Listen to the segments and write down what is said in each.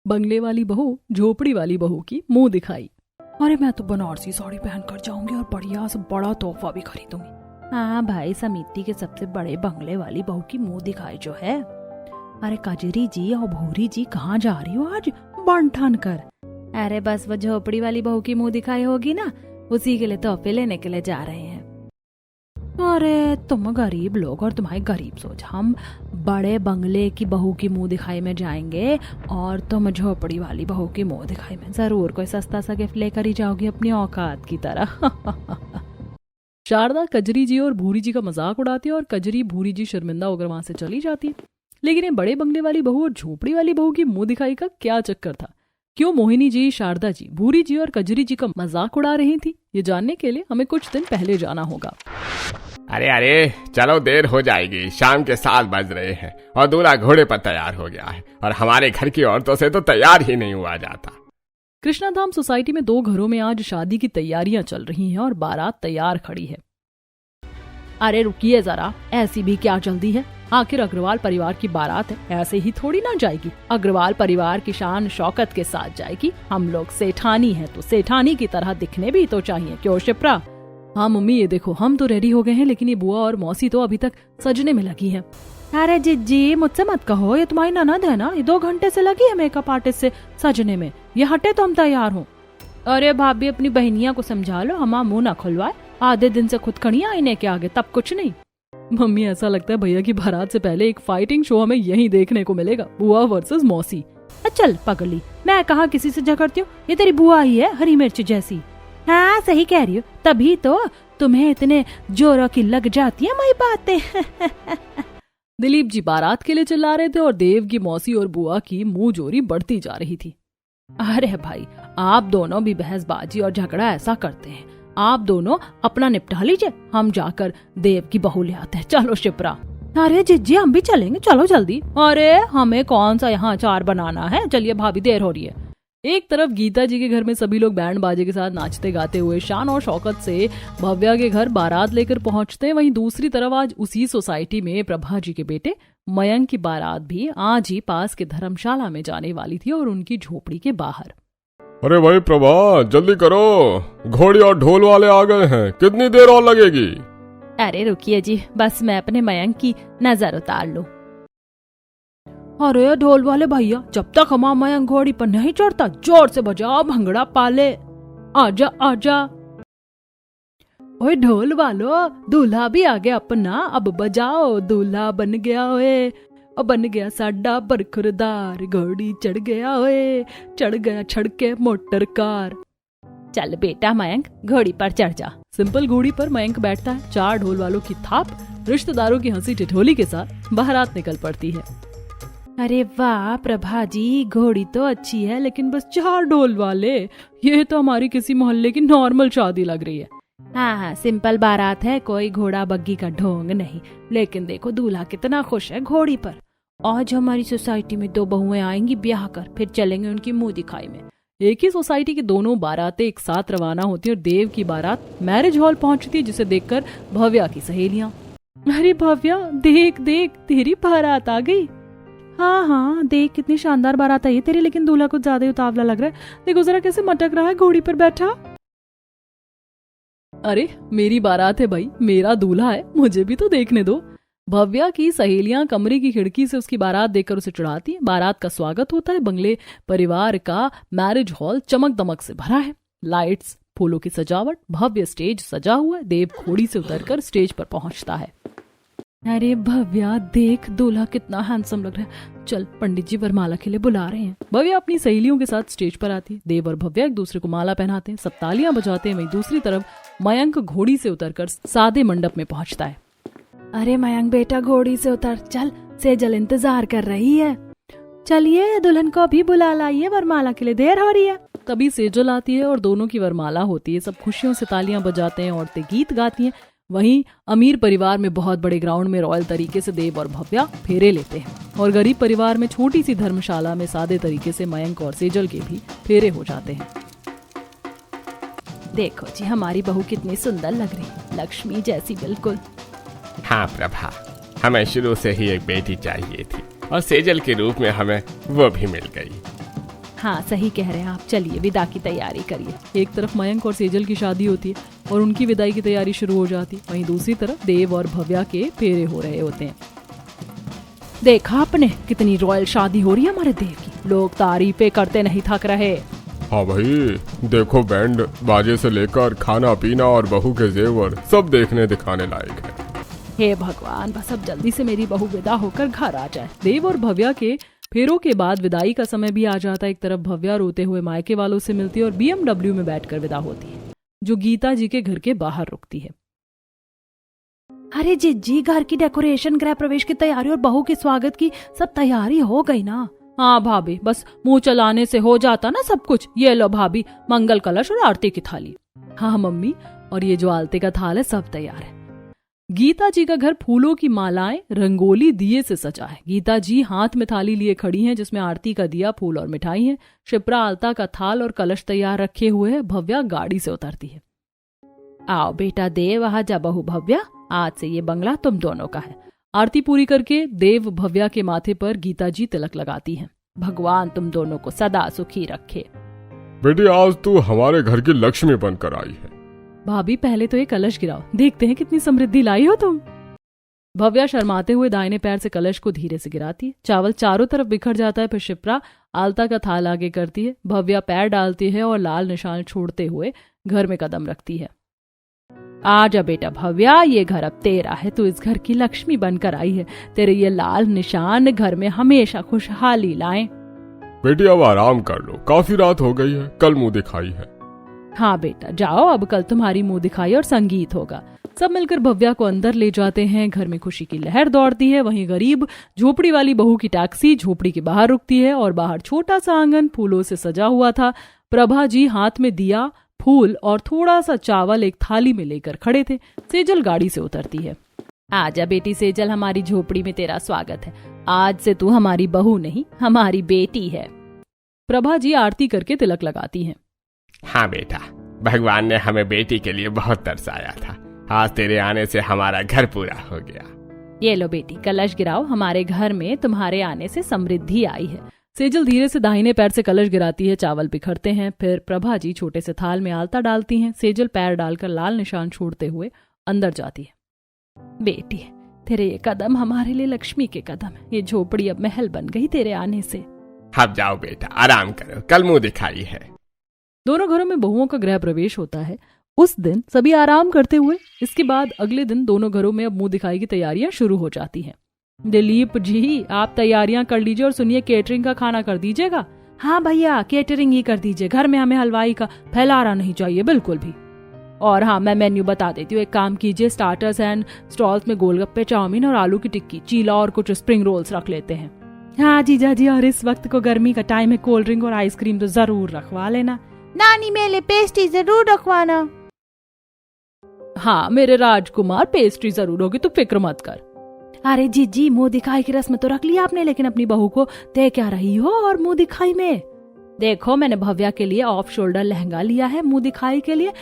बंगले वाली बहू झोपड़ी वाली बहू की मुंह दिखाई। अरे मैं तो बनारसी साड़ी पहन कर जाऊंगी और बढ़िया से बड़ा तोहफा भी खरीदूंगी। हाँ भाई, समिति के सबसे बड़े बंगले वाली बहू की मुंह दिखाई जो है। अरे कजरी जी और भूरी जी कहाँ जा रही हो आज बन ठान कर? अरे बस वो झोपड़ी वाली बहू की मुंह दिखाई होगी ना, उसी के लिए तोहफे लेने के लिए जा रहे हैं। अरे तुम गरीब लोग और तुम्हारी गरीब सोच, हम बड़े बंगले की बहू की मुंह दिखाई में जाएंगे और तुम झोपड़ी वाली बहू की मुंह दिखाई में जरूर कोई सस्ता सा गिफ्ट लेकर ही जाओगी अपनी औकात की तरह। शारदा कजरी जी और भूरी जी का मजाक उड़ाती है और कजरी भूरी जी शर्मिंदा होकर वहां से चली जाती है। लेकिन ये बड़े बंगले वाली बहू और झोपड़ी वाली बहू की मुंह दिखाई का क्या चक्कर था? क्यों मोहिनी जी, शारदा जी, भूरी जी और कजरी जी का मजाक उड़ा रही थी? ये जानने के लिए हमें कुछ दिन पहले जाना होगा। अरे चलो, देर हो जाएगी। शाम के 7 बज रहे हैं और दूल्हा घोड़े पर तैयार हो गया है और हमारे घर की औरतों से तो तैयार ही नहीं हुआ जाता। कृष्णाधाम सोसाइटी में 2 घरों में आज शादी की तैयारियां चल रही हैं और बारात तैयार खड़ी है। अरे रुकिए जरा, ऐसी भी क्या जल्दी है? आखिर अग्रवाल परिवार की बारात है, ऐसे ही थोड़ी ना जाएगी। अग्रवाल परिवार की शान शौकत के साथ जाएगी। हम लोग सेठानी हैं तो सेठानी की तरह दिखने भी तो चाहिए, क्यों शिप्रा? हाँ मम्मी, ये देखो हम तो रेडी हो गए हैं, लेकिन ये बुआ और मौसी तो अभी तक सजने में लगी हैं। अरे जिज्जी, मुझसे मत कहो, ये तुम्हारी ननद है ना, ये 2 घंटे से लगी है मेकअप आर्टिस्ट से सजने में। ये हटे तो हम तैयार हों। अरे भाभी, अपनी बहनिया को समझा लो, हमारा मुंह ना खुलवाए। आधे दिन से खुद खड़ी आईने के आगे, तब कुछ नहीं। मम्मी, ऐसा लगता है भैया की बारात से पहले एक फाइटिंग शो हमें यहीं देखने को मिलेगा, बुआ वर्सेस मौसी। चल पगली, मैं कहाँ किसी से झगड़ती हूँ, ये तेरी बुआ ही है हरी मिर्च जैसी। हाँ सही कह रही हो, तभी तो तुम्हें इतने जोरों की लग जाती है मेरी बातें। दिलीप जी बारात के लिए चिल्ला रहे थे और देव की मौसी और बुआ की मुंह जोरी बढ़ती जा रही थी। अरे भाई, आप दोनों भी बहसबाजी और झगड़ा ऐसा करते हैं, आप दोनों अपना निपटा लीजिए, हम जाकर देव की बहू ले आते हैं। चलो शिप्रा। अरे जिज्जी, हम भी चलेंगे, चलो जल्दी। अरे हमें कौन सा यहाँ अचार बनाना है, चलिए भाभी, देर हो रही है। एक तरफ गीता जी के घर में सभी लोग बैंड बाजे के साथ नाचते गाते हुए शान और शौकत से भव्या के घर बारात लेकर पहुंचते, वहीं दूसरी तरफ आज उसी सोसाइटी में प्रभा जी के बेटे मयंक की बारात भी आज ही पास के धर्मशाला में जाने वाली थी और उनकी झोपड़ी के बाहर। अरे भाई प्रभा, जल्दी करो, घोड़ी और ढोल वाले आ गए हैं, कितनी देर और लगेगी? अरे रुकिए जी, बस मैं अपने मयंक की नजर उतार लूं। अरे ढोल वाले भैया, जब तक हमारा मयंक घोड़ी पर नहीं चढ़ता, जोर से बजाओ भंगड़ा पाले। आजा आजा। ओए ढोल वालो, दूल्हा भी आ गया अपना, अब बजाओ, दूल्हा बन गया ओए, और बन गया साडा बरखुरदार, घोड़ी चढ़ गया ओए, चढ़ गया छड़के मोटर कार। चल बेटा मयंक, घोड़ी पर चढ़ जा। सिंपल घोड़ी पर मयंक बैठता है, 4 ढोल वालों की थाप, रिश्तेदारों की हंसी ठिठोली के साथ बारात निकल पड़ती है। अरे वाह प्रभा जी, घोड़ी तो अच्छी है, लेकिन बस 4 ढोल वाले, ये तो हमारी किसी मोहल्ले की नॉर्मल शादी लग रही है। हाँ, सिंपल बारात है, कोई घोड़ा बग्गी का ढोंग नहीं, लेकिन देखो दूल्हा कितना खुश है घोड़ी पर। आज हमारी सोसाइटी में 2 बहुएं आएंगी ब्याह कर, फिर चलेंगे उनकी मुंह दिखाई में। एक ही सोसाइटी की दोनों बारातें एक साथ रवाना होती है और देव की बारात मैरिज हॉल पहुंचती है, जिसे देखकर भव्या की सहेलियां, अरे भव्या देख देख, तेरी बारात आ गई। हाँ, देख कितनी शानदार बारात आई है तेरी, लेकिन दूल्हा कुछ ज्यादा उतावला लग रहा है, देखो जरा कैसे मटक रहा है घोड़ी पर बैठा। अरे मेरी बारात है भाई, मेरा दूल्हा है, मुझे भी तो देखने दो। भव्या की सहेलियां कमरे की खिड़की से उसकी बारात देखकर उसे चिढ़ाती हैं। बारात का स्वागत होता है। बंगले परिवार का मैरिज हॉल चमक दमक से भरा है, लाइट्स, फूलों की सजावट, भव्य स्टेज सजा हुआ है। देव घोड़ी से उतरकर स्टेज पर पहुंचता है। अरे भव्या देख, दूल्हा कितना हैंडसम लग रहा है, चल पंडित जी वरमाला के लिए बुला रहे हैं। भव्या अपनी सहेलियों के साथ स्टेज पर आती है। देव और भव्या एक दूसरे को माला पहनाते हैं, सब तालियां बजाते हैं। वहीं दूसरी तरफ मयंक घोड़ी से उतरकर सादे मंडप में पहुंचता है। अरे मयंक बेटा, घोड़ी से उतर, चल, सेजल इंतजार कर रही है। चलिए दुल्हन को भी बुला लाइए, वरमाला के लिए देर हो रही है। तभी सेजल आती है और दोनों की वरमाला होती है। सब खुशियों से तालियां बजाते हैं, औरतें गीत गाती हैं। वहीं अमीर परिवार में बहुत बड़े ग्राउंड में रॉयल तरीके से देव और भव्या फेरे लेते हैं और गरीब परिवार में छोटी सी धर्मशाला में सादे तरीके से मयंक और सेजल के भी फेरे हो जाते हैं। देखो जी, हमारी बहू कितनी सुंदर लग रही, लक्ष्मी जैसी बिल्कुल। हाँ प्रभा, हमें शुरू से ही एक बेटी चाहिए थी और सेजल के रूप में हमें वो भी मिल गई। हाँ सही कह रहे हैं आप, चलिए विदा की तैयारी करिए। एक तरफ मयंक और सेजल की शादी होती है और उनकी विदाई की तैयारी शुरू हो जाती है, वहीं दूसरी तरफ देव और भव्या के फेरे हो रहे होते हैं। देखा आपने कितनी रॉयल शादी हो रही है हमारे देव की, लोग तारीफें करते नहीं थक रहे। हाँ भाई, देखो बैंड बाजे से लेकर खाना पीना और बहू के जेवर सब देखने दिखाने लायक है। हे भगवान, बस अब जल्दी से मेरी बहू विदा होकर घर आ जाए। देव और भव्या के फेरों के बाद विदाई का समय भी आ जाता है। एक तरफ भव्या रोते हुए मायके वालों से मिलती है और BMW में बैठकर विदा होती है, जो गीता जी के घर के बाहर रुकती है। अरे जी, घर की डेकोरेशन, गृह प्रवेश की तैयारी और बहू के स्वागत की सब तैयारी हो गई ना? हाँ भाभी, बस मुंह चलाने से हो जाता ना सब कुछ। ये लो भाभी, मंगल कलश और आरती की थाली। हाँ मम्मी, और ये जो आलते का थाल है सब तैयार है। गीता जी का घर फूलों की मालाएं, रंगोली, दिए से सजा है। गीता जी हाथ में थाली लिए खड़ी हैं जिसमें आरती का दिया, फूल और मिठाई है। शिप्रा आलता का थाल और कलश तैयार रखे हुए है। भव्या गाड़ी से उतरती है। आओ बेटा देव, आ जा बहू भव्या, आज से ये बंगला तुम दोनों का है। आरती पूरी करके देव भव्या के माथे पर गीता जी तिलक लगाती हैं। भगवान तुम दोनों को सदा सुखी रखे। बेटी, आज तू हमारे घर की लक्ष्मी बनकर आई है। भाभी पहले तो ये कलश गिराओ, देखते हैं कितनी समृद्धि लाई हो तुम। भव्या शर्माते हुए दाहिने पैर से कलश को धीरे से गिराती है। चावल चारों तरफ बिखर जाता है। फिर शिप्रा आलता का थाल आगे करती है। भव्या पैर डालती है और लाल निशान छोड़ते हुए घर में कदम रखती है। आजा बेटा भव्या, ये घर अब तेरा है, तू इस घर की लक्ष्मी बनकर आई है। तेरे ये लाल निशान घर में हमेशा खुशहाली लाएं। बेटी अब आराम कर लो, काफी रात हो गई है, कल मुंह दिखाई है। हाँ बेटा जाओ, अब कल तुम्हारी मुंह दिखाई और संगीत होगा। सब मिलकर भव्या को अंदर ले जाते हैं। घर में खुशी की लहर दौड़ती है। वहीं गरीब झोपड़ी वाली बहू की टैक्सी झोपड़ी के बाहर रुकती है और बाहर छोटा सा आंगन फूलों से सजा हुआ था। प्रभा जी हाथ में दिया, फूल और थोड़ा सा चावल एक थाली में लेकर खड़े थे। सेजल गाड़ी से उतरती है। आजा बेटी सेजल, हमारी झोपड़ी में तेरा स्वागत है। आज से तू हमारी बहू नहीं, हमारी बेटी है। प्रभा जी आरती करके तिलक लगाती हैं। हाँ बेटा, भगवान ने हमें बेटी के लिए बहुत तरसाया था। आज तेरे आने से हमारा घर पूरा हो गया। ये लो बेटी, कलश गिराओ, हमारे घर में तुम्हारे आने से समृद्धि आई है। सेजल धीरे से दाहिने पैर से कलश गिराती है। चावल बिखरते हैं। फिर प्रभा जी छोटे से थाल में आलता डालती हैं। सेजल पैर डालकर लाल निशान छोड़ते हुए अंदर जाती है। बेटी तेरे ये कदम हमारे लिए लक्ष्मी के कदम है। ये झोपड़ी अब महल बन गई तेरे आने से। अब जाओ बेटा, आराम करो, कल मुंह दिखाई है। दोनों घरों में बहुओं का गृह प्रवेश होता है। उस दिन सभी आराम करते हुए, इसके बाद अगले दिन दोनों घरों में अब मुंह दिखाई की तैयारियां शुरू हो जाती हैं। दिलीप जी आप तैयारियां कर लीजिए और सुनिए केटरिंग का खाना कर दीजिएगा। हाँ भैया, केटरिंग ही कर दीजिए। घर में हमें हलवाई का फैलाना नहीं चाहिए बिल्कुल भी। और हाँ, मैं मेन्यू बता देती हूँ। एक काम कीजिए, स्टार्टर्स एंड स्टॉल्स में गोलगप्पे, चाउमीन और आलू की टिक्की, चीला और कुछ स्प्रिंग रोल्स रख लेते हैं। हाँ जीजा जी, और इस वक्त को गर्मी का टाइम है, कोल्ड ड्रिंक और आइसक्रीम तो जरूर रखवा लेना। नानी मेरे पेस्ट्री जरूर रखवाना। हाँ मेरे राजकुमार, पेस्ट्री जरूर होगी, तू फिक्र मत कर। अरे जीजी, मुंह दिखाई की रस्म तो रख लिया आपने, लेकिन अपनी बहू को दे क्या रही हो? और मुंह दिखाई में देखो, मैंने भव्या के लिए ऑफ शोल्डर लहंगा लिया है मुंह दिखाई के लिए।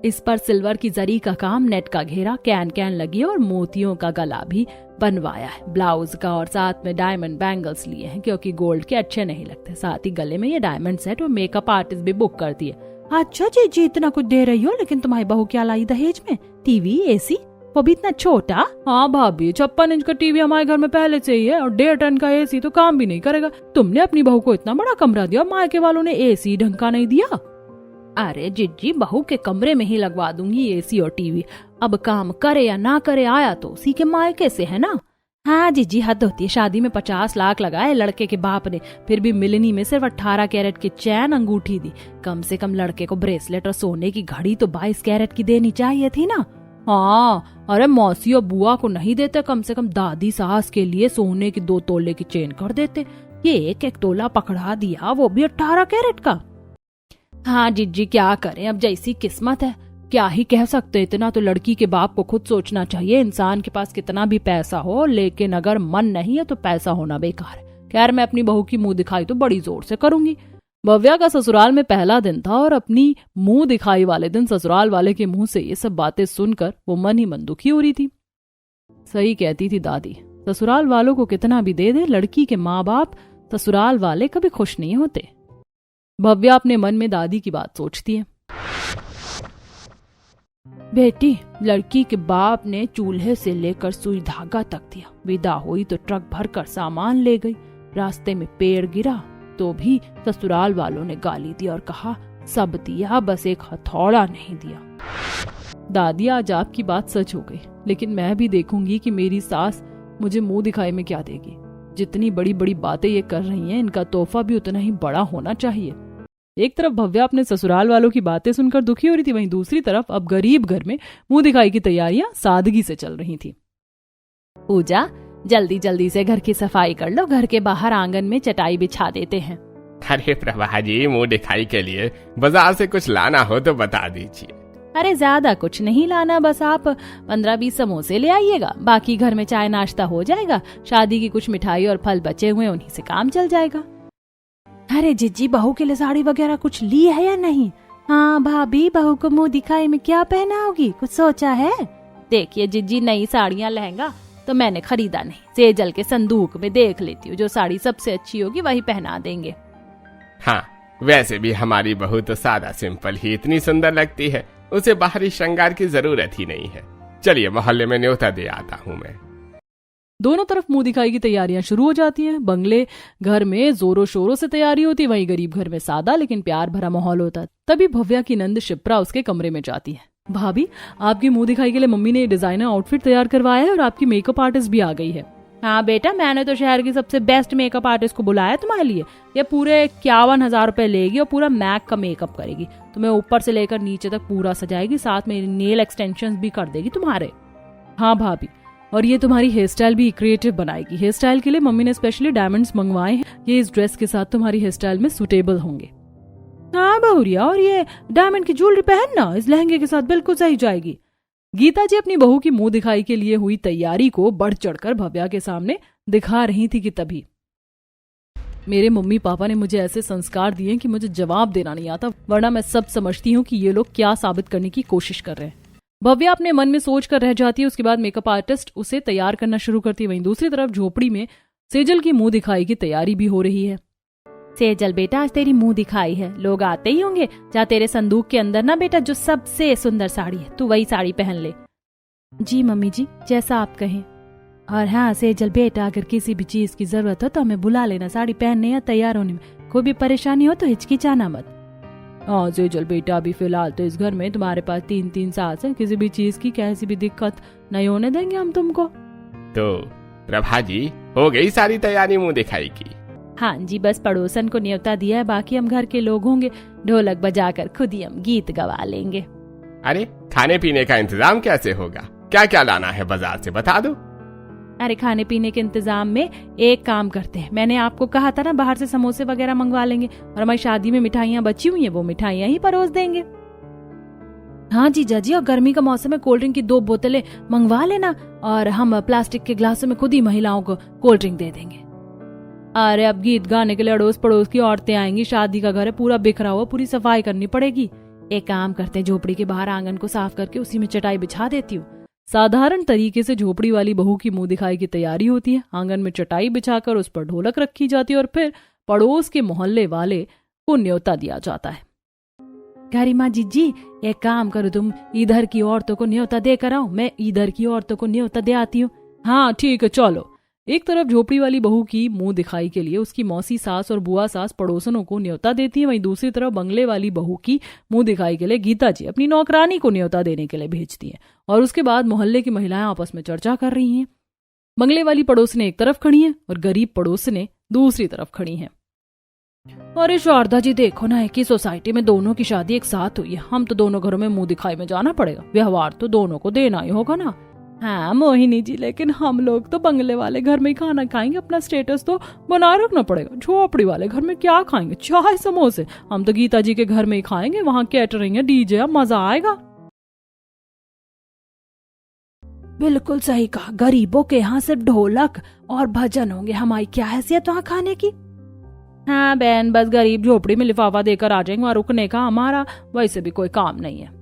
इस पर सिल्वर की जरी का काम, नेट का घेरा, कैन कैन लगी और मोतियों का गला भी बनवाया है ब्लाउज का। और साथ में डायमंड बैंगल्स लिए हैं क्योंकि गोल्ड के अच्छे नहीं लगते। साथ ही गले में ये डायमंड सेट और मेकअप आर्टिस्ट भी बुक कर दिए। अच्छा जी, इतना कुछ दे रही हो, लेकिन तुम्हारी बहू क्या लाई दहेज में? टीवी, एसी, वो भी इतना छोटा? हाँ भाभी, 56 इंच का टीवी हमारे घर में पहले से ही है और 1.5 टन का एसी तो काम भी नहीं करेगा। तुमने अपनी बहू को इतना बड़ा कमरा दिया और मायके वालों ने एसी ढंग का नहीं दिया। अरे जिज्जी, बहू के कमरे में ही लगवा दूंगी एसी और टीवी। अब काम करे या ना करे, आया तो उसी के मायके से है ना। हाँ जिज्जी, हद होती है। शादी में 50 लाख लगाए लड़के के बाप ने, फिर भी मिलनी में सिर्फ 18 कैरेट की चैन अंगूठी दी। कम से कम लड़के को ब्रेसलेट और सोने की घड़ी तो 22 कैरेट की देनी चाहिए थी ना। हाँ, अरे मौसी और बुआ को नहीं देते, कम से कम दादी सास के लिए सोने की 2 तोले की चेन कर देते। ये 1-1 तोला पकड़ा दिया, वो भी 18 कैरेट का। हाँ जिज्जी, क्या करें, अब जैसी किस्मत है, क्या ही कह सकते। इतना तो लड़की के बाप को खुद सोचना चाहिए। इंसान के पास कितना भी पैसा हो, लेकिन अगर मन नहीं है तो पैसा होना बेकार है। खैर, मैं अपनी बहू की मुंह दिखाई तो बड़ी जोर से करूंगी। भव्या का ससुराल में पहला दिन था और अपनी मुंह दिखाई वाले दिन ससुराल वाले के मुंह से ये सब बातें सुनकर वो मन ही मन दुखी हो रही थी। सही कहती थी दादी, ससुराल वालों को कितना भी दे दे, लड़की के माँ बाप ससुराल वाले कभी खुश नहीं होते। भव्या अपने मन में दादी की बात सोचती है। बेटी, लड़की के बाप ने चूल्हे से लेकर सुई धागा तक दिया, विदा हुई तो ट्रक भरकर सामान ले गई, रास्ते में पेड़ गिरा तो भी ससुराल वालों ने गाली दी और कहा सब दिया बस एक हथौड़ा नहीं दिया। दादी, आज आपकी बात सच हो गई, लेकिन मैं भी देखूंगी कि मेरी सास मुझे मुंह दिखाई में क्या देगी। जितनी बड़ी बड़ी बातें ये कर रही हैं, इनका तोहफा भी उतना ही बड़ा होना चाहिए। एक तरफ भव्या अपने ससुराल वालों की बातें सुनकर दुखी हो रही थी, वहीं दूसरी तरफ अब गरीब घर में मुंह दिखाई की तैयारियां सादगी से चल रही थी। पूजा, जल्दी जल्दी से घर की सफाई कर लो, घर के बाहर आंगन में चटाई बिछा देते हैं। अरे प्रभा जी, मुंह दिखाई के लिए बाजार से कुछ लाना हो तो बता दीजिए। अरे ज्यादा कुछ नहीं लाना, बस आप 15-20 समोसे ले आइएगा, बाकी घर में चाय नाश्ता हो जाएगा, शादी की कुछ मिठाई और फल बचे हुए उन्हीं से काम चल जाएगा। अरे जिज्जी, बहू के लिए साड़ी वगैरह कुछ ली है या नहीं? हाँ भाभी, बहू को मुंह दिखाई में क्या पहनाओगी, कुछ सोचा है? देखिए जिज्जी, नई साड़ियाँ लहंगा तो मैंने खरीदा नहीं, सेजल के संदूक में देख लेती हूँ, जो साड़ी सबसे अच्छी होगी वही पहना देंगे। हाँ, वैसे भी हमारी बहू तो सादा सिंपल ही इतनी सुंदर लगती है, उसे बाहरी श्रृंगार की जरूरत ही नहीं है। चलिए मोहल्ले में न्योता दे आता हूँ मैं। दोनों तरफ मुंह दिखाई की तैयारियां शुरू हो जाती हैं। बंगले घर में जोरों शोरों से तैयारी होती है, वहीं गरीब घर में सादा लेकिन प्यार भरा माहौल होता है। तभी भव्या की नंद शिप्रा उसके कमरे में जाती है। भाभी, आपकी मुंह दिखाई के लिए मम्मी ने डिजाइनर आउटफिट तैयार करवाया है और आपकी मेकअप आर्टिस्ट भी आ गई है। हाँ बेटा, मैंने तो शहर की सबसे बेस्ट मेकअप आर्टिस्ट को बुलाया तुम्हारे लिए। ये पूरे 51,000 रुपए लेगी और पूरा मैक का मेकअप करेगी, तुम्हें ऊपर से लेकर नीचे तक पूरा सजाएगी, साथ में नेल एक्सटेंशन भी कर देगी तुम्हारे। हाँ भाभी, और ये तुम्हारी हेयर स्टाइल भी क्रिएटिव बनाएगी। हेयर स्टाइल के लिए मम्मी ने स्पेशली डायमंड्स मंगवाए हैं, ये इस ड्रेस के साथ तुम्हारी हेयर स्टाइल में सुटेबल होंगे। हाँ बहुरिया, और ये डायमंड की ज्वेलरी पहनना इस लहंगे के साथ बिल्कुल सही जाएगी। गीता जी अपनी बहू की मुंह दिखाई के लिए हुई तैयारी को बढ़ चढ़कर भव्या के सामने दिखा रही थी कि तभी मेरे मम्मी पापा ने मुझे ऐसे संस्कार दिए कि मुझे जवाब देना नहीं आता, वरना मैं सब समझती हूँ कि ये लोग क्या साबित करने की कोशिश कर रहे हैं। भव्या अपने मन में सोच कर रह जाती है। उसके बाद मेकअप आर्टिस्ट उसे तैयार करना शुरू करती है। वहीं दूसरी तरफ झोपड़ी में सेजल की मुंह दिखाई की तैयारी भी हो रही है। सेजल बेटा, आज तेरी मुंह दिखाई है, लोग आते ही होंगे। जा तेरे संदूक के अंदर ना बेटा जो सबसे सुंदर साड़ी है, तू वही साड़ी पहन ले। जी मम्मी जी, जैसा आप कहें। और हाँ सेजल बेटा, अगर किसी भी चीज की जरूरत हो तो हमें बुला लेना, साड़ी पहनने या तैयार होने में कोई भी परेशानी हो तो हिचकिचाना मत। हाँ सेजल बेटा, अभी फिलहाल तो इस घर में तुम्हारे पास 3 सास है, किसी भी चीज की कैसी भी दिक्कत नहीं होने देंगे हम तुमको। तो प्रभा जी, हो गई सारी तैयारी मुंह दिखाई की? हाँ जी, बस पड़ोसन को न्योता दिया है, बाकी हम घर के लोग होंगे, ढोलक बजाकर खुद ही हम गीत गवा लेंगे। अरे खाने पीने का इंतजाम कैसे होगा? क्या क्या लाना है बाजार से बता दो। अरे खाने पीने के इंतजाम में एक काम करते हैं, मैंने आपको कहा था ना बाहर से समोसे वगैरह मंगवा लेंगे, और हमारी शादी में मिठाइयाँ बची हुई हैं, वो मिठाइयाँ ही परोस देंगे। हाँ जीजा जी, और गर्मी का मौसम है, कोल्ड ड्रिंक की 2 बोतलें मंगवा लेना, और हम प्लास्टिक के ग्लासों में खुद ही महिलाओं को कोल्ड ड्रिंक दे देंगे। अरे अब गीत गाने के लिए अड़ोस पड़ोस की औरतें आएंगी, शादी का घर है पूरा बिखरा हुआ, पूरी सफाई करनी पड़ेगी। एक काम करते हैं, झोपड़ी के बाहर आंगन को साफ करके उसी में चटाई बिछा देती हूँ। साधारण तरीके से झोपड़ी वाली बहू की मुंह दिखाई की तैयारी होती है। आंगन में चटाई बिछाकर उस पर ढोलक रखी जाती है और फिर पड़ोस के मोहल्ले वाले को न्योता दिया जाता है। गरिमा जीजी, एक काम करो, तुम इधर की औरतों को न्योता देकर आओ, मैं इधर की औरतों को न्योता दे आती हूँ। हाँ ठीक है, चलो। एक तरफ झोपड़ी वाली बहू की मुंह दिखाई के लिए उसकी मौसी सास और बुआ सास पड़ोसनों को न्योता देती है, वहीं दूसरी तरफ बंगले वाली बहू की मुंह दिखाई के लिए गीता जी अपनी नौकरानी को न्योता देने के लिए भेजती हैं। और उसके बाद मोहल्ले की महिलाएं आपस में चर्चा कर रही हैं। बंगले वाली पड़ोसने एक तरफ खड़ी हैं और गरीब पड़ोसने दूसरी तरफ खड़ी हैं। अरे शारदा जी देखो ना, कि सोसाइटी में दोनों की शादी एक साथ हुई है, हम तो दोनों घरों में मुंह दिखाई में जाना पड़ेगा, व्यवहार तो दोनों को देना ही होगा ना। हाँ मोहिनी जी, लेकिन हम लोग तो बंगले वाले घर में ही खाना खाएंगे, अपना स्टेटस तो बनाए रखना पड़ेगा। झोपड़ी वाले घर में क्या खाएंगे, चाय समोसे? हम तो गीता जी के घर में ही खाएंगे, वहाँ कैटरिंग है, डीजे है, मजा आएगा। बिल्कुल सही कहा, गरीबों के यहाँ सिर्फ ढोलक और भजन होंगे, हमारी क्या हैसियत वहाँ खाने की। हाँ बहन, बस गरीब झोपड़ी में लिफाफा देकर आ जाएंगे, और रुकने का हमारा वैसे भी कोई काम नहीं है।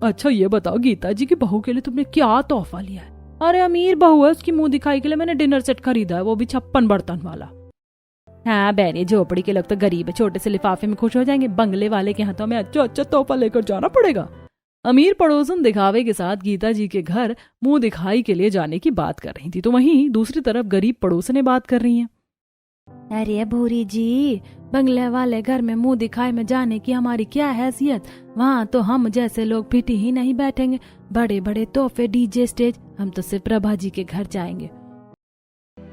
अच्छा ये बताओ, गीता जी की बहू के लिए तुमने क्या तोहफा लिया है? अरे अमीर बहू है, उसकी मुंह दिखाई के लिए मैंने डिनर सेट खरीदा है, वो भी 56 बर्तन वाला। हाँ बहन, ये झोपड़ी के लोग तो गरीब है, छोटे से लिफाफे में खुश हो जाएंगे, बंगले वाले के हाथों में अच्छा अच्छा तोहफा लेकर जाना पड़ेगा। अमीर पड़ोसन दिखावे के साथ गीता जी के घर मुंह दिखाई के लिए जाने की बात कर रही थी, तो वहीं दूसरी तरफ गरीब पड़ोसने बात कर रही हैं। अरे भूरी जी, बंगले वाले घर में मुंह दिखाई में जाने की हमारी क्या हैसियत, वहाँ तो हम जैसे लोग फिटी ही नहीं बैठेंगे, बड़े बड़े तोहफे, डीजे, स्टेज, हम तो सिर्फ प्रभा जी के घर जाएंगे।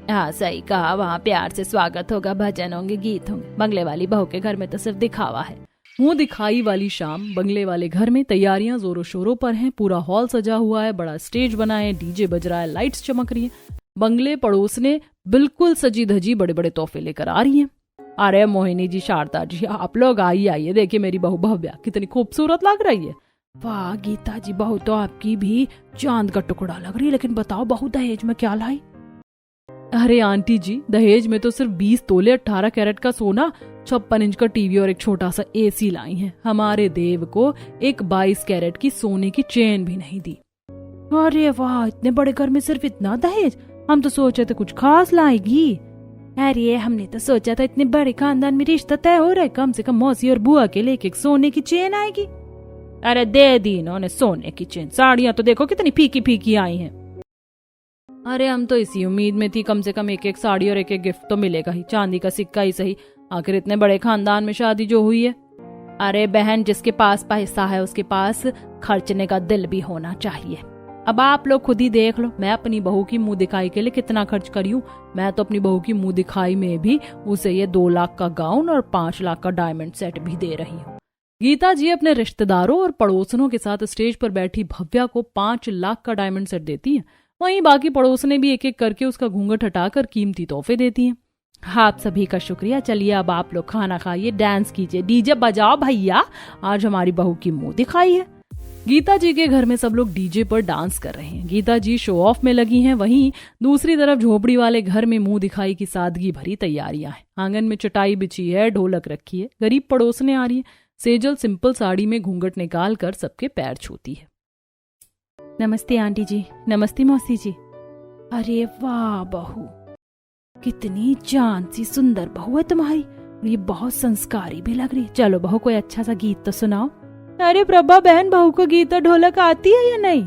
हाँ सही कहा, वहाँ प्यार से स्वागत होगा, भजन होंगे, गीत होंगे, बंगले वाली बहू के घर में तो सिर्फ दिखावा है। मुंह दिखाई वाली शाम बंगले वाले घर में तैयारियां जोरों शोरों पर हैं, पूरा हॉल सजा हुआ है, बड़ा स्टेज बना है, डीजे बज रहा है, लाइट्स चमक रही है। बंगले पड़ोसने बिल्कुल सजी धजी बड़े बड़े तोहफे लेकर आ रही हैं। अरे मोहिनी जी, शारदा जी, आप लोग आइए, देखिए मेरी बहू भव्या कितनी खूबसूरत लग रही है। वाह गीता जी, बहू तो आपकी भी चांद का टुकड़ा लग रही है, लेकिन बताओ बहू दहेज में क्या लाई? अरे आंटी जी, दहेज में तो सिर्फ 20 तोले 18 कैरेट का सोना, 56 इंच का टीवी और एक छोटा सा एसी लाई है। हमारे देव को एक 22 कैरेट की सोने की चेन भी नहीं दी। अरे वाह, इतने बड़े घर में सिर्फ इतना दहेज, हम तो सोचे थे कुछ खास लाएगी। अरे हमने तो सोचा था इतने बड़े खानदान में रिश्ता तय हो रहा है, कम से कम मौसी और बुआ के लिए एक सोने की चेन आएगी। अरे दे दी इन्होंने सोने की चेन, साड़ियां तो देखो कितनी फीकी फीकी आई हैं। अरे हम तो इसी उम्मीद में थी, कम से कम एक एक साड़ी और एक एक गिफ्ट तो मिलेगा ही, चांदी का सिक्का ही सही, आखिर इतने बड़े खानदान में शादी जो हुई है। अरे बहन, जिसके पास पैसा है उसके पास खर्चने का दिल भी होना चाहिए। अब आप लोग खुद ही देख लो, मैं अपनी बहू की मुंह दिखाई के लिए कितना खर्च करी हूँ। मैं तो अपनी बहू की मुंह दिखाई में भी उसे ये 2 लाख का गाउन और 5 लाख का डायमंड सेट भी दे रही हूँ। गीता जी अपने रिश्तेदारों और पड़ोसनों के साथ स्टेज पर बैठी भव्या को 5 लाख का डायमंड सेट देती है। वहीं बाकी पड़ोसने भी एक एक करके उसका घूंघट हटाकर कीमती तोहफे देती हैं। आप सभी का शुक्रिया। चलिए अब आप लोग खाना खाइए, डांस कीजिए, डीजे बजाओ भैया, आज हमारी बहू की मुंह दिखाई है। गीता जी के घर में सब लोग डीजे पर डांस कर रहे हैं। गीता जी शो ऑफ में लगी हैं, वहीं दूसरी तरफ झोपड़ी वाले घर में मुंह दिखाई की सादगी भरी तैयारियां हैं। आंगन में चटाई बिछी है, ढोलक रखी है, गरीब पड़ोसने आ रही है। सेजल सिंपल साड़ी में घूंघट निकाल कर सबके पैर छूती है। नमस्ते आंटी जी, नमस्ते मौसी जी। अरे वाह बहू, कितनी जान सी सुंदर बहू है तुम्हारी, ये बहुत संस्कारी भी लग रही है। चलो बहू कोई अच्छा सा गीत तो सुनाओ। अरे प्रभा बहन, बहू को गीत और ढोलक आती है या नहीं?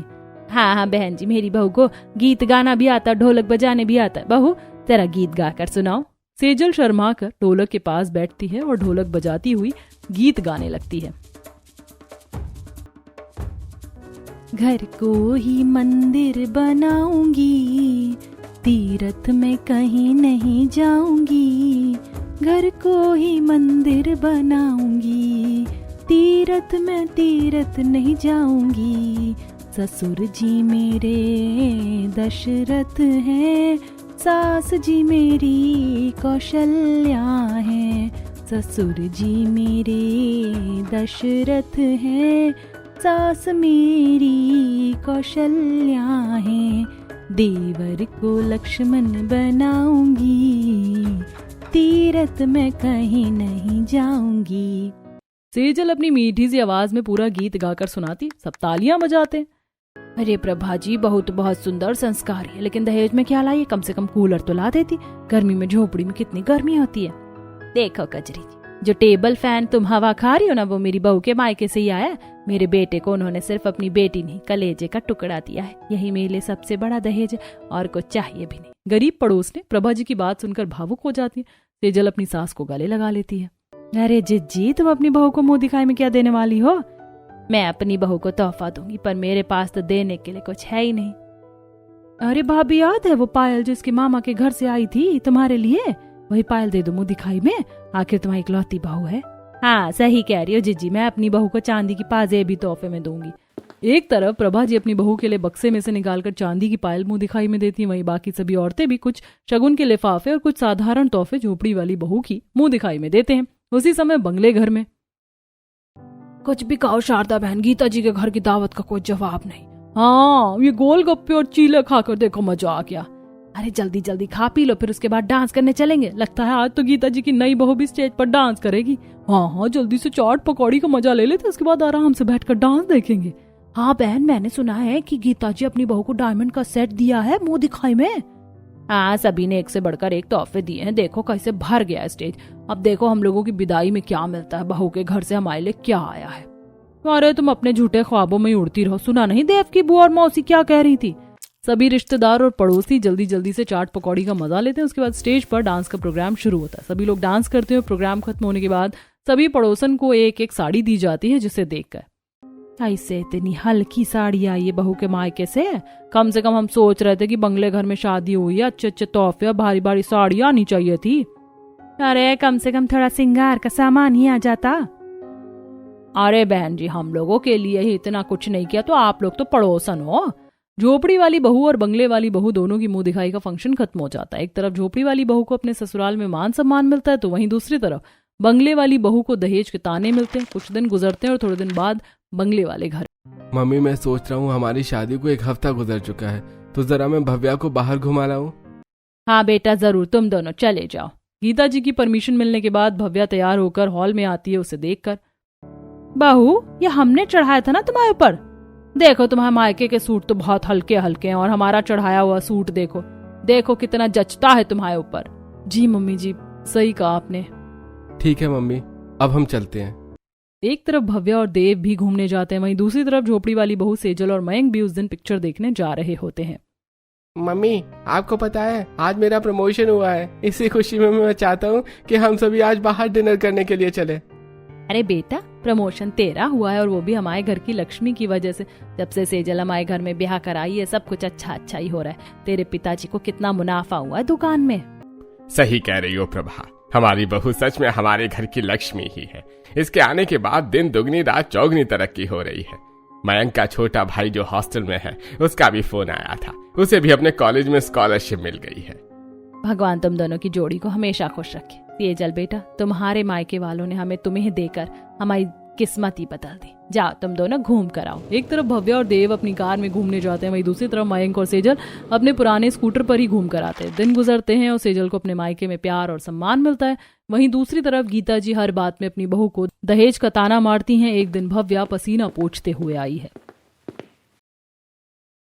हाँ हाँ बहन जी, मेरी बहू को गीत गाना भी आता, ढोलक बजाने भी आता है। बहू तेरा गीत गाकर सुनाओ। सेजल शर्मा कर ढोलक के पास बैठती है और ढोलक बजाती हुई गीत गाने लगती है। घर को ही मंदिर बनाऊंगी, तीरथ में कहीं नहीं जाऊंगी। घर को ही मंदिर बनाऊंगी, तीरथ में तीरथ नहीं जाऊंगी। ससुर जी मेरे दशरथ हैं, सास जी मेरी कौशल्या है। ससुर जी मेरे दशरथ हैं, सास मेरी कौशल्या है। देवर को लक्ष्मण बनाऊंगी, तीरथ में कहीं नहीं जाऊंगी। सेजल अपनी मीठी सी आवाज में पूरा गीत गाकर सुनाती, सब तालियां बजाते। अरे प्रभा जी, बहुत बहुत सुंदर संस्कारी है, लेकिन दहेज में क्या लाई? कम से कम कूलर तो ला देती, गर्मी में झोपड़ी में कितनी गर्मी होती है। देखो कजरी जी, जो टेबल फैन तुम हवा खा रही हो ना, वो मेरी बहू के मायके से ही आया। मेरे बेटे को उन्होंने सिर्फ अपनी बेटी नहीं, कलेजे का टुकड़ा दिया है। यही मेरे लिए सबसे बड़ा दहेज है, और कुछ चाहिए भी नहीं। गरीब पड़ोस ने प्रभा जी की बात सुनकर भावुक हो जाती है। सेजल अपनी सास को गले लगा लेती है। अरे जिज्जी, तुम अपनी बहू को मुंह दिखाई में क्या देने वाली हो? मैं अपनी बहू को तोहफा दूंगी, पर मेरे पास तो देने के लिए कुछ है ही नहीं। अरे भाभी, याद है वो पायल जो इसके मामा के घर से आई थी तुम्हारे लिए? वही पायल दे दो मुंह दिखाई में, आखिर तुम्हारी इकलौती बहू है। हाँ सही कह रही हो जिज्जी, मैं अपनी बहू को चांदी की पाजेब भी तोहफे में दूंगी। एक तरफ प्रभा जी अपनी बहू के लिए बक्से में से निकालकर चांदी की पायल मुंह दिखाई में देती, वहीं बाकी सभी औरतें भी कुछ शगुन के लिफाफे और कुछ साधारण तोहफे झोपड़ी वाली बहू की मुंह दिखाई में देते हैं। उसी समय बंगले घर में कुछ भी कहो शारदा बहन, गीता जी के घर की दावत का कोई जवाब नहीं। हाँ, ये गोलगप्पे और चीले खाकर देखो मजा आ गया। अरे जल्दी जल्दी खा पी लो, फिर उसके बाद डांस करने चलेंगे। लगता है आज तो गीता जी की नई बहू भी स्टेज पर डांस करेगी। हाँ हाँ, जल्दी से चाट पकौड़ी का मजा ले लेते, उसके बाद आराम से बैठकर डांस देखेंगे। हाँ बहन, मैंने सुना है कि गीता जी अपनी बहू को डायमंड का सेट दिया है मुंह दिखाई में। हाँ, सभी ने एक से बढ़कर एक तोहफे दिए हैं। देखो कैसे भर गया है स्टेज। अब देखो हम लोगों की विदाई में क्या मिलता है, बहू के घर से हमारे लिए क्या आया है। अरे तुम अपने झूठे ख्वाबों में ही उड़ती रहो। सुना नहीं देव की बुआ और मौसी क्या कह रही थी। सभी रिश्तेदार और पड़ोसी जल्दी जल्दी से चाट पकौड़ी का मजा लेते हैं। उसके बाद स्टेज पर डांस का प्रोग्राम शुरू होता है। सभी लोग डांस करते हैं। प्रोग्राम खत्म होने के बाद सभी पड़ोसन को एक एक साड़ी दी जाती है, जिसे देखकर ऐसे इतनी हल्की साड़ी आई है बहू के मायके से कम हम सोच रहे थे कि बंगले घर में शादी हुई है, अच्छे अच्छे तोहफे और भारी भारी साड़ी आनी चाहिए थी। अरे कम से कम थोड़ा सिंगार का सामान ही आ जाता। अरे बहन जी, हम लोगों के लिए ही इतना कुछ नहीं किया तो आप लोग तो पड़ोसन हो। झोपड़ी वाली बहू और बंगले वाली बहू दोनों की मुंह दिखाई का फंक्शन खत्म हो जाता है। एक तरफ झोपड़ी वाली बहू को अपने ससुराल में मान सम्मान मिलता है, तो वहीं दूसरी तरफ बंगले वाली बहू को दहेज के ताने मिलते हैं। कुछ दिन गुजरते हैं और थोड़े दिन बाद बंगले वाले घर। मम्मी, मैं सोच रहा हूँ हमारी शादी को 1 हफ्ता गुजर चुका है, तो जरा मैं भव्या को बाहर घुमा लाऊं। हाँ बेटा, जरूर, तुम दोनों चले जाओ। गीता जी की परमिशन मिलने के बाद भव्या तैयार होकर हॉल में आती है। उसे देखकर, बहू ये हमने चढ़ाया था ना तुम्हारे ऊपर। देखो तुम्हारे मायके के सूट तो बहुत हल्के हल्के हैं और हमारा चढ़ाया हुआ सूट देखो देखो कितना जचता है तुम्हारे ऊपर। जी मम्मी जी, सही कहा आपने। ठीक है मम्मी, अब हम चलते हैं। एक तरफ भव्या और देव भी घूमने जाते हैं, वहीं दूसरी तरफ झोपड़ी वाली बहू सेजल और मयंक भी उस दिन पिक्चर देखने जा रहे होते हैं। मम्मी, आपको पता है आज मेरा प्रमोशन हुआ है। इसी खुशी में मैं चाहता हूँ कि हम सभी आज बाहर डिनर करने के लिए चले। अरे बेटा, प्रमोशन तेरा हुआ है और वो भी हमारे घर की लक्ष्मी की वजह से। जब से सेजल हमारे घर में ब्याह कराई है, सब कुछ अच्छा ही हो रहा है। तेरे पिताजी को कितना मुनाफा हुआ है दुकान में। सही कह रही हो प्रभा, हमारी बहू सच में हमारे घर की लक्ष्मी ही है। इसके आने के बाद दिन दुगनी रात चौगनी तरक्की हो रही है। मयंक का छोटा भाई जो हॉस्टल में है, उसका भी फोन आया था। उसे भी अपने कॉलेज में स्कॉलरशिप मिल गई है। भगवान तुम दोनों की जोड़ी को हमेशा खुश रखे। सेजल बेटा, तुम्हारे मायके वालों ने हमें तुम्हें देकर हमारी किस्मत ही बदल दी। जाओ तुम दोनों घूम कर आओ। एक तरफ भव्या और देव अपनी कार में घूमने जाते हैं, वहीं दूसरी तरफ मयंक और सेजल अपने पुराने स्कूटर पर ही घूम कर आते हैं। दिन गुजरते हैं और सेजल को अपने मायके में प्यार और सम्मान मिलता है। वहीं दूसरी तरफ गीता जी हर बात में अपनी बहू को दहेज का ताना मारती हैं। एक दिन भव्या पसीना पोंछते हुए आई है।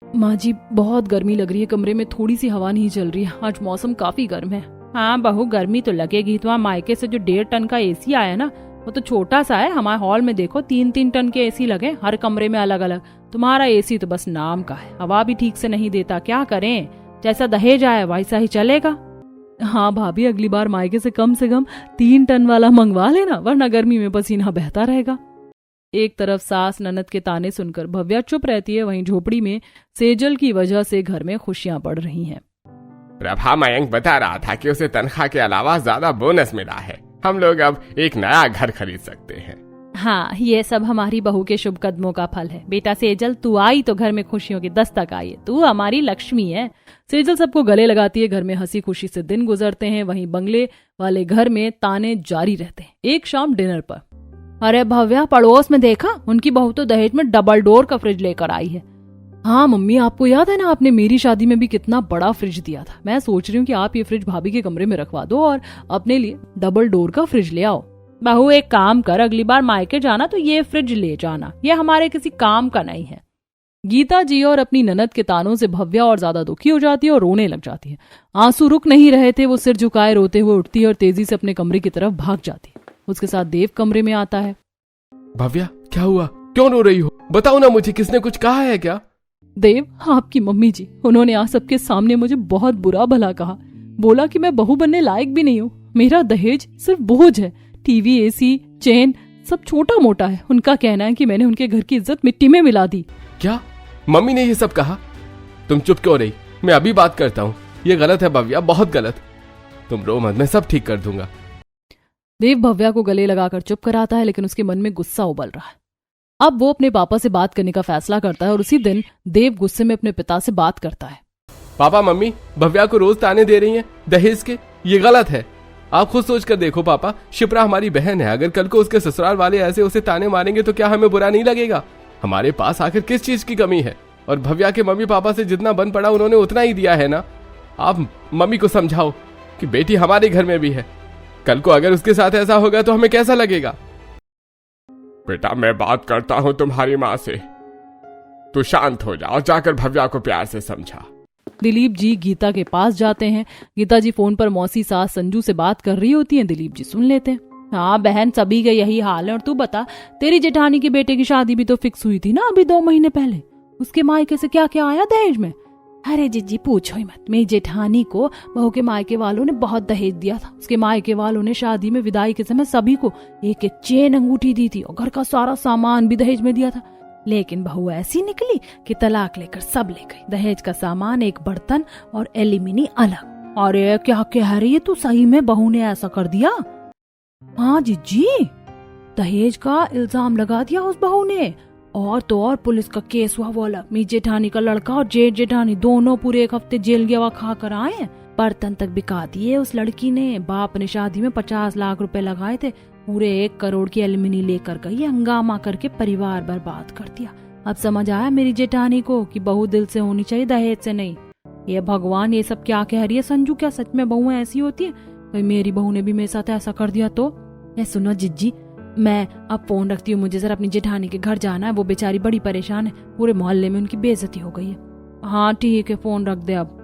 माँ जी, बहुत गर्मी लग रही है, कमरे में थोड़ी सी हवा नहीं चल रही है। आज मौसम काफी गर्म है। हाँ बहू, गर्मी तो लगेगी। तुम्हारे मायके से जो 1.5 टन का एसी आया ना, वो तो छोटा सा है। हमारे हॉल में देखो 3-3 टन के एसी लगे, हर कमरे में अलग अलग। तुम्हारा एसी तो बस नाम का है, हवा भी ठीक से नहीं देता। क्या करें, जैसा दहेज आया वैसा ही चलेगा। हाँ भाभी, अगली बार मायके से कम 3 टन वाला मंगवा लेना, वरना गर्मी में पसीना बहता रहेगा। एक तरफ सास ननद के ताने सुनकर भव्या चुप रहती है, वहीं झोपड़ी में सेजल की वजह से घर में खुशियां बढ़ रही हैं। प्रभा, मयंक बता रहा था कि उसे तनख्वाह के अलावा ज्यादा बोनस मिला है। हम लोग अब एक नया घर खरीद सकते हैं। हाँ, ये सब हमारी बहू के शुभ कदमों का फल है। बेटा सेजल, तू आई तो घर में खुशियों की दस्तक आई है। तू हमारी लक्ष्मी है। सेजल सबको गले लगाती है। घर में हंसी खुशी से दिन गुजरते हैं। वहीं बंगले वाले घर में ताने जारी रहते हैं। एक शाम डिनर पर, अरे भव्या, पड़ोस में देखा, उनकी बहू तो दहेज में डबल डोर का फ्रिज लेकर आई है। हाँ मम्मी, आपको याद है ना, आपने मेरी शादी में भी कितना बड़ा फ्रिज दिया था। मैं सोच रही हूँ कि आप ये फ्रिज भाभी के कमरे में रखवा दो और अपने लिए डबल डोर का फ्रिज ले आओ। बहू एक काम कर, अगली बार मायके जाना तो ये फ्रिज ले जाना, ये हमारे किसी काम का नहीं है। गीता जी और अपनी ननद के तानों से भव्या और ज्यादा दुखी हो जाती है और रोने लग जाती है। आंसू रुक नहीं रहे थे, वो सिर झुकाए रोते हुए उठती है और तेजी से अपने कमरे की तरफ भाग जाती है। उसके साथ देव कमरे में आता है। भव्या, क्या हुआ? क्यों रो रही हो? बताओ ना मुझे, किसने कुछ कहा है क्या? देव, आपकी मम्मी जी, उन्होंने आज सबके सामने मुझे बहुत बुरा भला कहा। बोला कि मैं बहू बनने लायक भी नहीं हूँ। मेरा दहेज सिर्फ बोझ है। टीवी, एसी, चेन सब छोटा मोटा है। उनका कहना है कि मैंने उनके घर की इज्जत मिट्टी में मिला दी। क्या मम्मी ने ये सब कहा? तुम चुप क्यों रही? मैं अभी बात करता हूँ। ये गलत है भव्या, बहुत गलत। तुम रो मत, मैं सब ठीक कर दूंगा। देव भव्या को गले लगाकर चुप कराता है, लेकिन उसके मन में गुस्सा उबल रहा है। अब वो अपने पापा से बात करने का फैसला करता है और उसी दिन देव गुस्से में अपने पिता से बात करता है। पापा, मम्मी भव्या को रोज ताने दे रही हैं दहेज के। ये गलत है। आप खुद सोच कर देखो पापा, शिप्रा हमारी बहन है। अगर कल को उसके ससुराल वाले ऐसे उसे ताने मारेंगे तो क्या हमें बुरा नहीं लगेगा? हमारे पास आखिर किस चीज की कमी है? और भव्या के मम्मी पापा से जितना बन पड़ा उन्होंने उतना ही दिया है ना। आप मम्मी को समझाओ कि बेटी हमारे घर में भी है। कल को अगर उसके साथ ऐसा होगा तो हमें कैसा लगेगा? बेटा, मैं बात करता हूँ तुम्हारी माँ से। तू शांत हो जा और जाकर भव्या को प्यार से समझा। दिलीप जी गीता के पास जाते हैं। गीता जी फोन पर मौसी सास संजू से बात कर रही होती हैं। दिलीप जी सुन लेते हैं। हाँ बहन, सभी का यही हाल है। और तू बता, तेरी जेठानी के बेटे की शादी भी तो फिक्स हुई थी ना अभी 2 महीने पहले। उसके मायके से क्या क्या आया दहेज में? अरे जीजी पूछो ही मत। मेरी जेठानी को बहू के मायके वालों ने बहुत दहेज दिया था। उसके मायके वालों ने शादी में विदाई के समय सभी को एक एक चेन अंगूठी दी थी और घर का सारा सामान भी दहेज में दिया था। लेकिन बहू ऐसी निकली कि तलाक लेकर सब ले गई। दहेज का सामान, एक बर्तन और एल्यूमिनी अलग। अरे क्या कह रही है तू? सही में बहू ने ऐसा कर दिया? हाँ जीजी, दहेज का इल्जाम लगा दिया उस बहू ने। और तो और पुलिस का केस हुआ। वो अलग, मेरी जेठानी का लड़का और जेठ जेठानी दोनों पूरे 1 हफ्ते जेल गया खा कर आए। बर्तन तक बिका दिए उस लड़की ने। बाप ने शादी में 50 लाख रुपए लगाए थे, पूरे 1 करोड़ की एल्यूमिनी लेकर गई। हंगामा करके परिवार बर्बाद कर दिया। अब समझ आया मेरी जेठानी को कि बहू दिल से होनी चाहिए, दहेज से नहीं। ये भगवान, ये सब क्या कह रही है संजू? क्या सच में बहुएं ऐसी होती है? भाई मेरी बहू ने भी मेरे साथ ऐसा कर दिया तो? सुनो जिज्जी, मैं अब फोन रखती हूँ। मुझे जरा अपनी जेठानी के घर जाना है। वो बेचारी बड़ी परेशान है। पूरे मोहल्ले में उनकी बेइज्जती हो गई है। हाँ ठीक है, फोन रख दे अब।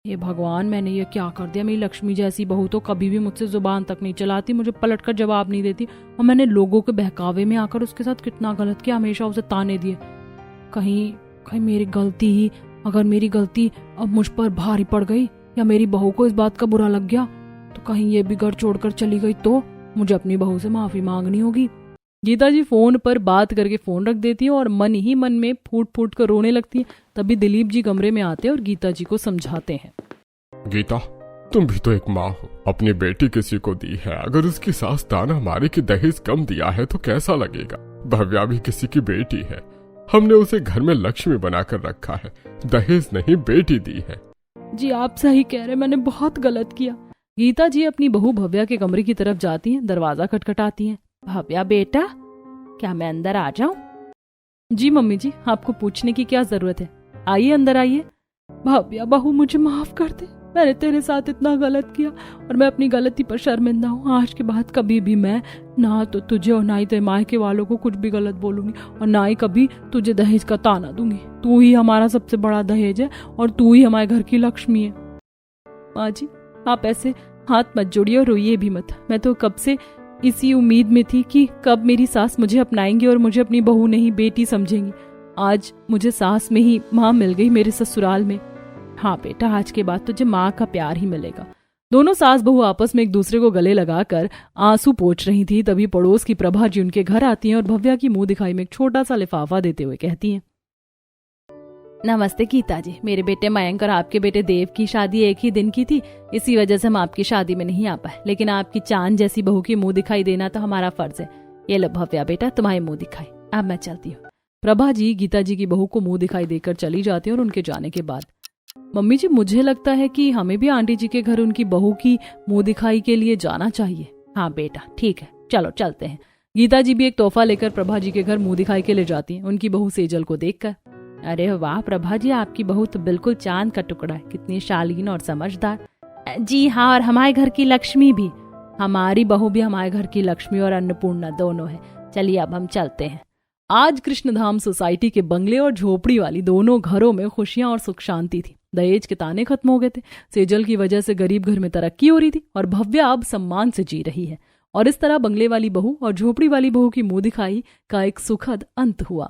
ये भगवान, मैंने ये क्या कर दिया? मेरी लक्ष्मी जैसी बहू तो कभी भी मुझसे जुबान तक नहीं चलाती, मुझे पलट कर जवाब नहीं देती। और मैंने लोगों के बहकावे में आकर उसके साथ कितना गलत किया, हमेशा उसे ताने दिए। कहीं मेरी गलती ही, अगर मेरी गलती अब मुझ पर भारी पड़ गई या मेरी बहू को इस बात का बुरा लग गया तो कहीं ये भी घर छोड़कर चली गई तो मुझे अपनी बहू से माफी मांगनी होगी। गीता जी फोन पर बात करके फोन रख देती है और मन ही मन में फूट फूट कर रोने लगती है। तभी दिलीप जी कमरे में आते हैं और गीता जी को समझाते हैं। गीता, तुम भी तो एक माँ हो, अपनी बेटी किसी को दी है। अगर उसकी सास ताना मारे कि दहेज कम दिया है तो कैसा लगेगा? भव्या भी किसी की बेटी है। हमने उसे घर में लक्ष्मी बनाकर रखा है, दहेज नहीं बेटी दी है। जी आप सही कह रहे, मैंने बहुत गलत किया। गीता जी अपनी बहू भव्या के कमरे की तरफ जाती हैं। दरवाजा खटखटाती हैं। भव्या बेटा, क्या मैं अंदर आ जाऊं? जी मम्मी जी, आपको पूछने की क्या जरूरत है, आइए अंदर आइए। भव्या बहू मुझे माफ कर दे, मैंने तेरे साथ इतना गलत किया और मैं अपनी गलती पर शर्मिंदा हूँ। आज के बाद कभी भी मैं ना तो तुझे और ना ही तेरे मायके वालों को कुछ भी गलत बोलूंगी और ना ही कभी तुझे दहेज का ताना दूंगी। तू ही हमारा सबसे बड़ा दहेज है और तू ही हमारे घर की लक्ष्मी है। माँ जी आप ऐसे हाथ मत जोड़िए और रोइए भी मत। मैं तो कब से इसी उम्मीद में थी कि कब मेरी सास मुझे अपनाएंगी और मुझे अपनी बहू नहीं बेटी समझेंगी। आज मुझे सास में ही माँ मिल गई मेरे ससुराल में। हाँ बेटा, आज के बाद तुझे माँ का प्यार ही मिलेगा। दोनों सास बहू आपस में एक दूसरे को गले लगाकर आंसू पोंछ रही थी। तभी पड़ोस की प्रभा जी उनके घर आती हैं और भव्या की मुंह दिखाई में एक छोटा सा लिफाफा देते हुए कहती हैं, नमस्ते गीता जी, मेरे बेटे मयंक और आपके बेटे देव की शादी एक ही दिन की थी, इसी वजह से हम आपकी शादी में नहीं आ पाए। लेकिन आपकी चांद जैसी बहू की मुंह दिखाई देना तो हमारा फर्ज है। ये लो भव्या बेटा, तुम्हारी मुंह दिखाई। अब मैं चलती हूँ। प्रभा जी गीता जी की बहू को मुंह दिखाई देकर चली जाती है और उनके जाने के बाद मम्मी जी मुझे लगता है कि हमें भी आंटी जी के घर उनकी बहू की मुंह दिखाई के लिए जाना चाहिए। हाँ बेटा ठीक है, चलो चलते हैं। गीता जी भी एक तोहफा लेकर प्रभा जी के घर मुंह दिखाई के लिए जाती हैं, उनकी बहू सेजल को देखकर। अरे वाह प्रभा जी, आपकी बहू तो बिल्कुल चांद का टुकड़ा है, कितनी शालीन और समझदार। जी हाँ, और हमारे घर की लक्ष्मी भी। हमारी बहू भी हमारे घर की लक्ष्मी और अन्नपूर्णा दोनों है। चलिए अब हम चलते हैं। आज कृष्णधाम सोसाइटी के बंगले और झोपड़ी वाली दोनों घरों में खुशियां और सुख शांति थी। दहेज के ताने खत्म हो गए थे। सेजल की वजह से गरीब घर में तरक्की हो रही थी और भव्या अब सम्मान से जी रही है। और इस तरह बंगले वाली बहू और झोपड़ी वाली बहू की मुंह दिखाई का एक सुखद अंत हुआ।